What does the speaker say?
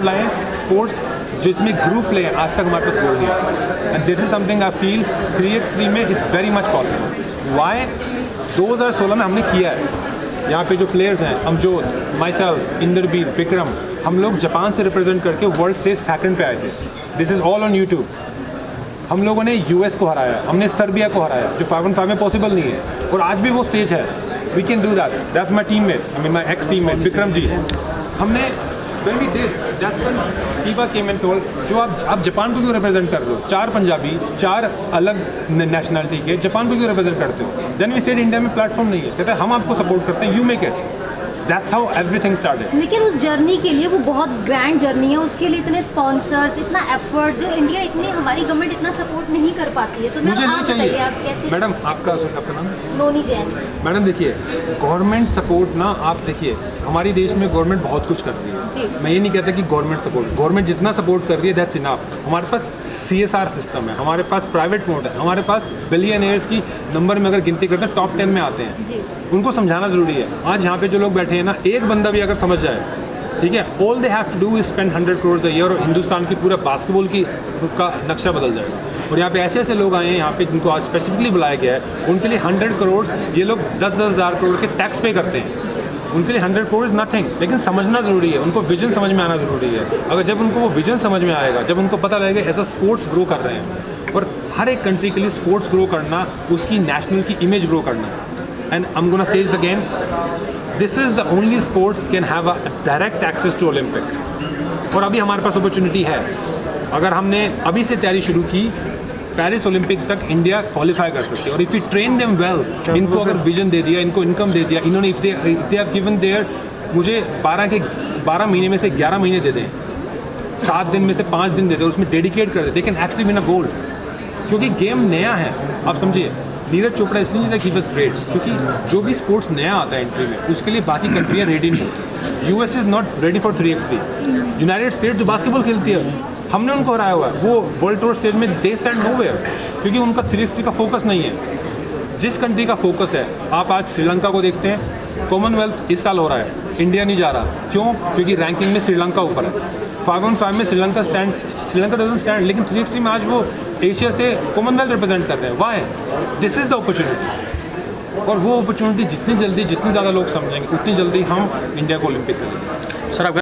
लाएं स्पोर्ट्स जिसमें group play आज तक हमारे पास हो गया, and this is something I feel 3x3 में is very much possible. Why 2016 में हमने किया है। यहाँ पे जो प्लेयर्स हैं अमजोत, माइसेल्फ, इंद्रबीर, विक्रम, हम लोग जापान से रिप्रेजेंट करके वर्ल्ड स्टेज सेकंड पे आए थे। This is all on YouTube. हम लोगों ने यूएस को हराया, हमने सर्बिया को हराया, जो 5-on-5 में पॉसिबल नहीं है, और आज भी वो स्टेज है। We can do that. That's my team mate, I mean my ex team mate Vikram ji. हमने when we did, that's when FIBA came and told, जो आप जापान को क्यों रिप्रेजेंट कर रहे हो? 4 पंजाबी, 4 अलग नेशनलिटी के, जापान को क्यों रिप्रेजेंट करते हो? देन वी सेड इंडिया में प्लेटफॉर्म नहीं है, कहते हैं हम आपको सपोर्ट करते हैं, you make it. That's how everything started. लेकिन उस जर्नी के लिए वो बहुत ग्रैंड जर्नी है, उसके लिए इतने स्पॉन्सर्स, इतना एफर्ट जो इंडिया इतनी हमारी गवर्नमेंट इतना सपोर्ट नहीं कर पाती है। तो मुझे नहीं चाहिए। आप कैसे? मैडम आपका नाम? नोनी जैन। मैडम देखिए, गवर्नमेंट सपोर्ट ना, आप देखिए हमारे देश में गवर्नमेंट बहुत कुछ कर रही है। मैं ये नहीं कहता कि गवर्नमेंट सपोर्ट, गवर्नमेंट जितना सपोर्ट कर रही है दैट्स इनफ। हमारे पास CSR सिस्टम है, हमारे पास प्राइवेट मोड है, हमारे पास बिलियनियर्स की नंबर में अगर गिनती करते हैं टॉप 10 में आते हैं। उनको समझाना ज़रूरी है। आज यहाँ पे जो लोग बैठे हैं ना, एक बंदा भी अगर समझ जाए, ठीक है, all they have to do is spend 100 crore a year, और हिंदुस्तान की पूरा बास्केटबॉल की का नक्शा बदल जाएगा। और यहाँ पे ऐसे ऐसे लोग आए हैं यहाँ पे जिनको आज स्पेसिफिकली बुलाया गया है, उनके लिए 100 करोड़, ये लोग 10-10 हज़ार करोड़ के टैक्स पे करते हैं, उनके लिए 100 करोड़ इज़ नथिंग। लेकिन समझना ज़रूरी है, उनको विजन समझ में आना ज़रूरी है। अगर जब उनको वो विजन समझ में आएगा, जब उनको पता लगेगा ऐसा स्पोर्ट्स ग्रो कर रहे हैं, और हर एक कंट्री के लिए स्पोर्ट्स ग्रो करना, उसकी नेशनल की इमेज ग्रो करना। And I am gonna say it again, this is the only sports can have a direct access to Olympic. और अभी हमारे पास अपॉर्चुनिटी है, अगर हमने अभी से तैयारी शुरू की, पेरिस ओलंपिक तक इंडिया क्वालिफाई कर सकती है। और if you train them well, इनको अगर विजन दे दिया, इनको इनकम दे दिया, इन्होंने if they have given there, मुझे 12 महीने में से 11 महीने दे दें, 7 दिन में से 5 दिन दे दें, उसमें डेडिकेट कर दें, they can actually win a gold. क्योंकि गेम नया है, आप समझिए। नीरज चोपड़ा इसलिए ही वाज ग्रेट, क्योंकि जो भी स्पोर्ट्स नया आता है एंट्री में, उसके लिए बाकी कंट्रियाँ रेडी नहीं होती। US is not ready for 3x3। United states जो बास्केटबॉल खेलती है, हमने उनको हराया हुआ है, वो वर्ल्ड टूर स्टेज में दे स्टैंड नोवेयर, क्योंकि उनका 3x3 का फोकस नहीं है। जिस कंट्री का फोकस है, आप आज श्रीलंका को देखते हैं, कॉमनवेल्थ इस साल हो रहा है, इंडिया नहीं जा रहा। क्यों? क्योंकि रैंकिंग में श्रीलंका ऊपर है। 5-on-5 में श्रीलंका डजंट स्टैंड, लेकिन 3x3 में आज वो एशिया से कॉमनवेल्थ रिप्रेजेंट कर रहे हैं। Why? This is the opportunity. और वो अपॉर्चुनिटी जितनी ज़्यादा लोग समझेंगे, उतनी जल्दी हम इंडिया को ओलंपिक करेंगे। सर